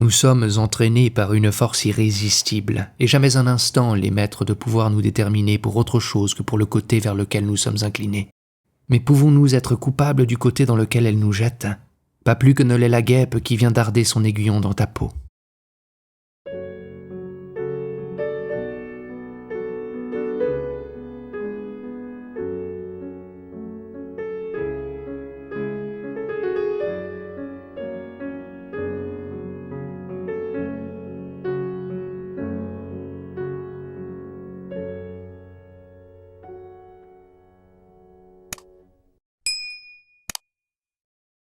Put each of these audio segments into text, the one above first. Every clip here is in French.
Nous sommes entraînés par une force irrésistible, et jamais un instant les maîtres de pouvoir nous déterminer pour autre chose que pour le côté vers lequel nous sommes inclinés. Mais pouvons-nous être coupables du côté dans lequel elle nous jette? Pas plus que ne l'est la guêpe qui vient darder son aiguillon dans ta peau.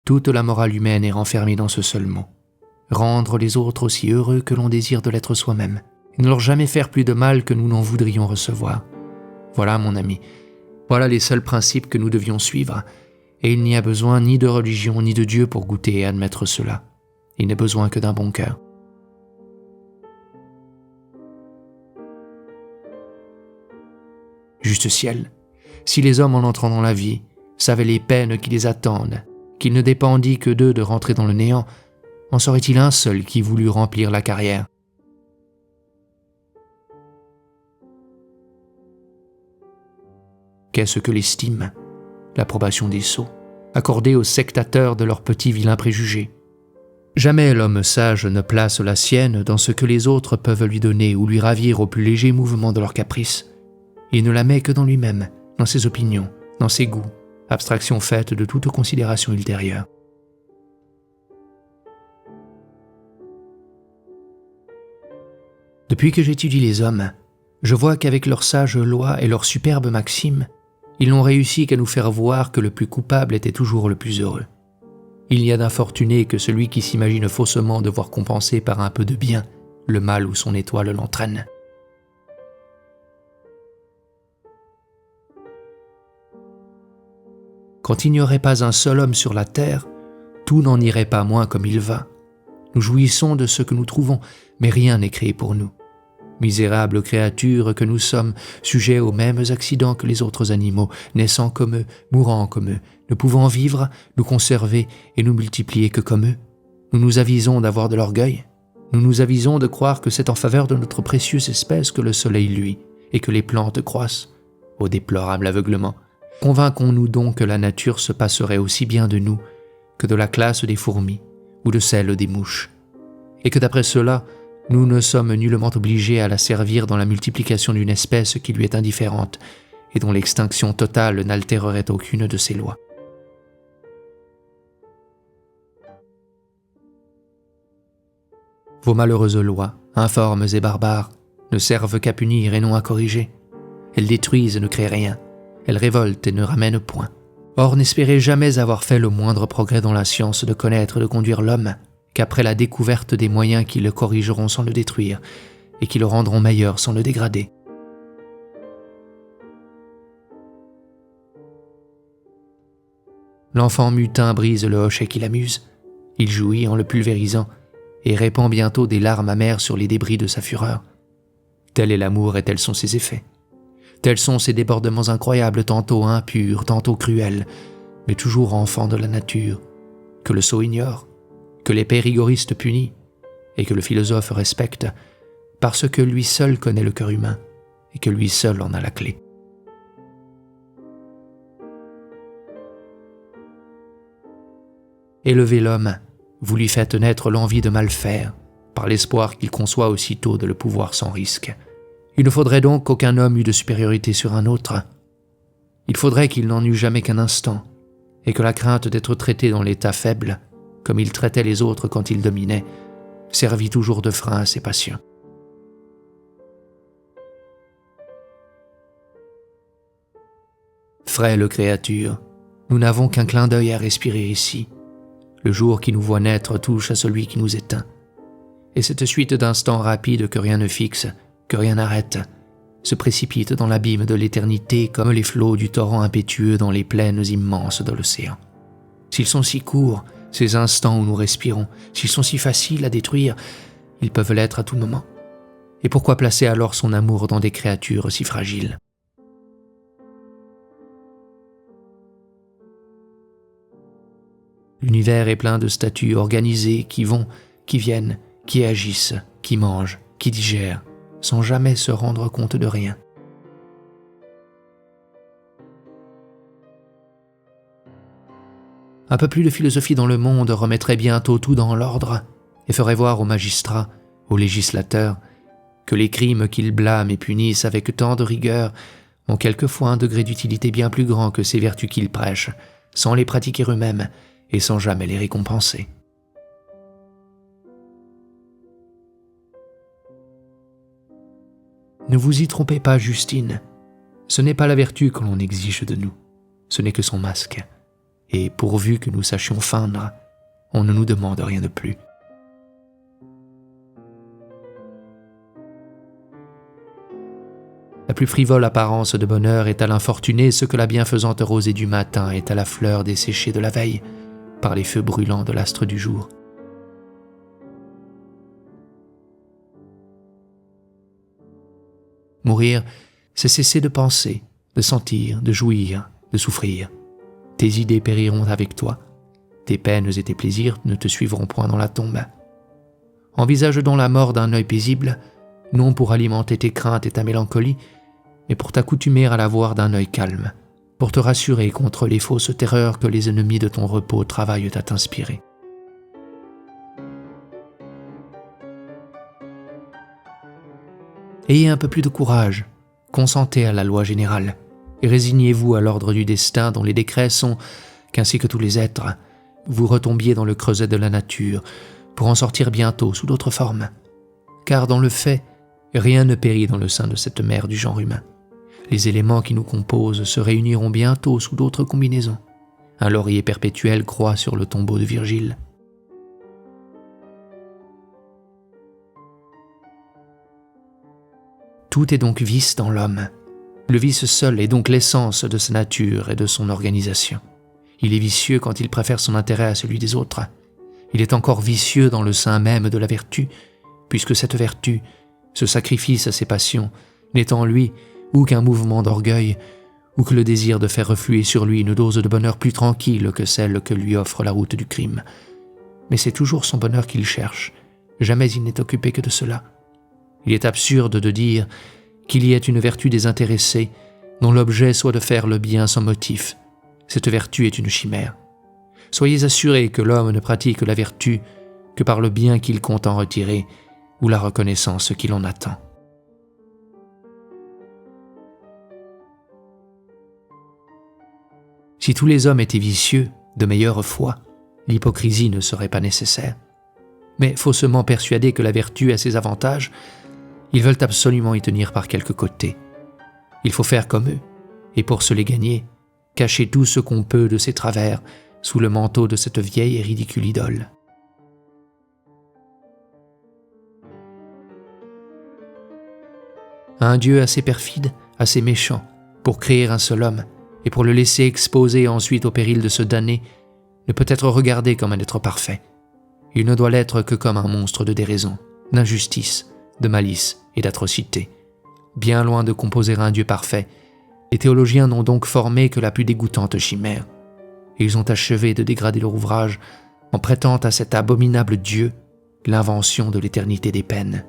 Toute la morale humaine est renfermée dans ce seul mot. Rendre les autres aussi heureux que l'on désire de l'être soi-même, et ne leur jamais faire plus de mal que nous n'en voudrions recevoir. Voilà, mon ami, voilà les seuls principes que nous devions suivre, et il n'y a besoin ni de religion ni de Dieu pour goûter et admettre cela. Il n'est besoin que d'un bon cœur. Juste ciel, si les hommes en entrant dans la vie savaient les peines qui les attendent, qu'il ne dépendit que d'eux de rentrer dans le néant, en serait-il un seul qui voulût remplir la carrière? Qu'est-ce que l'estime, l'approbation des sots, accordée aux sectateurs de leurs petits vilains préjugés? Jamais l'homme sage ne place la sienne dans ce que les autres peuvent lui donner ou lui ravir au plus léger mouvement de leur caprice. Il ne la met que dans lui-même, dans ses opinions, dans ses goûts, abstraction faite de toute considération ultérieure. Depuis que j'étudie les hommes, je vois qu'avec leurs sages lois et leurs superbes maximes, ils n'ont réussi qu'à nous faire voir que le plus coupable était toujours le plus heureux. Il n'y a d'infortuné que celui qui s'imagine faussement devoir compenser par un peu de bien le mal où son étoile l'entraîne. Quand il n'y aurait pas un seul homme sur la terre, tout n'en irait pas moins comme il va. Nous jouissons de ce que nous trouvons, mais rien n'est créé pour nous. Misérables créatures que nous sommes, sujets aux mêmes accidents que les autres animaux, naissant comme eux, mourant comme eux, ne pouvant vivre, nous conserver et nous multiplier que comme eux. Nous nous avisons d'avoir de l'orgueil. Nous nous avisons de croire que c'est en faveur de notre précieuse espèce que le soleil luit et que les plantes croissent. Ô déplorable aveuglement! Convainquons-nous donc que la nature se passerait aussi bien de nous que de la classe des fourmis ou de celle des mouches, et que d'après cela, nous ne sommes nullement obligés à la servir dans la multiplication d'une espèce qui lui est indifférente et dont l'extinction totale n'altérerait aucune de ses lois. Vos malheureuses lois, informes et barbares, ne servent qu'à punir et non à corriger. Elles détruisent et ne créent rien. Elles révoltent et ne ramènent point. Or, n'espérez jamais avoir fait le moindre progrès dans la science de connaître et de conduire l'homme, qu'après la découverte des moyens qui le corrigeront sans le détruire, et qui le rendront meilleur sans le dégrader. L'enfant mutin brise le hochet qui l'amuse. Il jouit en le pulvérisant, et répand bientôt des larmes amères sur les débris de sa fureur. Tel est l'amour et tels sont ses effets. Tels sont ces débordements incroyables, tantôt impurs, tantôt cruels, mais toujours enfants de la nature, que le sot ignore, que l'épais rigoriste punit, et que le philosophe respecte, parce que lui seul connaît le cœur humain, et que lui seul en a la clé. Élevez l'homme, vous lui faites naître l'envie de mal faire, par l'espoir qu'il conçoit aussitôt de le pouvoir sans risque. Il ne faudrait donc qu'aucun homme eût de supériorité sur un autre. Il faudrait qu'il n'en eût jamais qu'un instant, et que la crainte d'être traité dans l'état faible, comme il traitait les autres quand il dominait, servit toujours de frein à ses passions. Frêle créature, nous n'avons qu'un clin d'œil à respirer ici. Le jour qui nous voit naître touche à celui qui nous éteint. Et cette suite d'instants rapides que rien ne fixe, que rien n'arrête, se précipite dans l'abîme de l'éternité comme les flots du torrent impétueux dans les plaines immenses de l'océan. S'ils sont si courts, ces instants où nous respirons, s'ils sont si faciles à détruire, ils peuvent l'être à tout moment. Et pourquoi placer alors son amour dans des créatures si fragiles? L'univers est plein de statues organisées qui vont, qui viennent, qui agissent, qui mangent, qui digèrent, sans jamais se rendre compte de rien. Un peu plus de philosophie dans le monde remettrait bientôt tout dans l'ordre et ferait voir aux magistrats, aux législateurs, que les crimes qu'ils blâment et punissent avec tant de rigueur ont quelquefois un degré d'utilité bien plus grand que ces vertus qu'ils prêchent, sans les pratiquer eux-mêmes et sans jamais les récompenser. Ne vous y trompez pas, Justine. Ce n'est pas la vertu que l'on exige de nous, ce n'est que son masque. Et pourvu que nous sachions feindre, on ne nous demande rien de plus. La plus frivole apparence de bonheur est à l'infortuné ce que la bienfaisante rosée du matin est à la fleur desséchée de la veille par les feux brûlants de l'astre du jour. Mourir, c'est cesser de penser, de sentir, de jouir, de souffrir. Tes idées périront avec toi, tes peines et tes plaisirs ne te suivront point dans la tombe. Envisage donc la mort d'un œil paisible, non pour alimenter tes craintes et ta mélancolie, mais pour t'accoutumer à la voir d'un œil calme, pour te rassurer contre les fausses terreurs que les ennemis de ton repos travaillent à t'inspirer. Ayez un peu plus de courage, consentez à la loi générale, et résignez-vous à l'ordre du destin dont les décrets sont qu'ainsi que tous les êtres, vous retombiez dans le creuset de la nature pour en sortir bientôt sous d'autres formes. Car dans le fait, rien ne périt dans le sein de cette mer du genre humain. Les éléments qui nous composent se réuniront bientôt sous d'autres combinaisons. Un laurier perpétuel croît sur le tombeau de Virgile. Tout est donc vice dans l'homme. Le vice seul est donc l'essence de sa nature et de son organisation. Il est vicieux quand il préfère son intérêt à celui des autres. Il est encore vicieux dans le sein même de la vertu, puisque cette vertu, ce sacrifice à ses passions, n'est en lui ou qu'un mouvement d'orgueil, ou que le désir de faire refluer sur lui une dose de bonheur plus tranquille que celle que lui offre la route du crime. Mais c'est toujours son bonheur qu'il cherche, jamais il n'est occupé que de cela. Il est absurde de dire qu'il y ait une vertu désintéressée dont l'objet soit de faire le bien sans motif. Cette vertu est une chimère. Soyez assurés que l'homme ne pratique la vertu que par le bien qu'il compte en retirer ou la reconnaissance qu'il en attend. Si tous les hommes étaient vicieux, de meilleure foi, l'hypocrisie ne serait pas nécessaire. Mais faussement persuadés que la vertu a ses avantages, ils veulent absolument y tenir par quelque côté. Il faut faire comme eux, et pour se les gagner, cacher tout ce qu'on peut de ses travers sous le manteau de cette vieille et ridicule idole. Un Dieu assez perfide, assez méchant, pour créer un seul homme, et pour le laisser exposer ensuite au péril de se damner, ne peut être regardé comme un être parfait. Il ne doit l'être que comme un monstre de déraison, d'injustice, de malice et d'atrocité. Bien loin de composer un Dieu parfait, les théologiens n'ont donc formé que la plus dégoûtante chimère. Et ils ont achevé de dégrader leur ouvrage en prêtant à cet abominable Dieu l'invention de l'éternité des peines.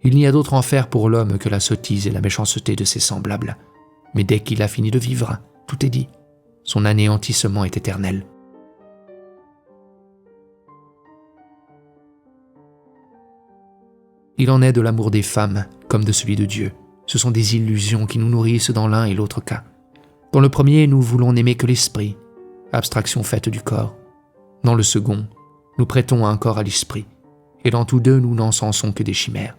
Il n'y a d'autre enfer pour l'homme que la sottise et la méchanceté de ses semblables. Mais dès qu'il a fini de vivre, tout est dit. Son anéantissement est éternel. Il en est de l'amour des femmes comme de celui de Dieu. Ce sont des illusions qui nous nourrissent dans l'un et l'autre cas. Dans le premier, nous voulons n'aimer que l'esprit, abstraction faite du corps. Dans le second, nous prêtons un corps à l'esprit. Et dans tous deux, nous n'encensons que des chimères.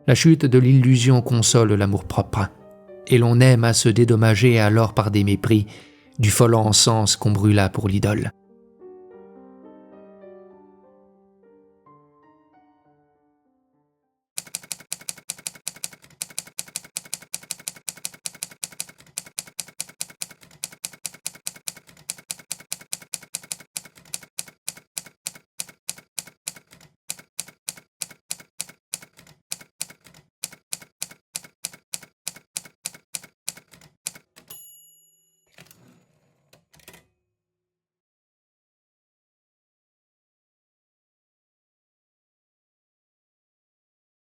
La chute de l'illusion console l'amour-propre, et l'on aime à se dédommager alors par des mépris du fol encens qu'on brûla pour l'idole.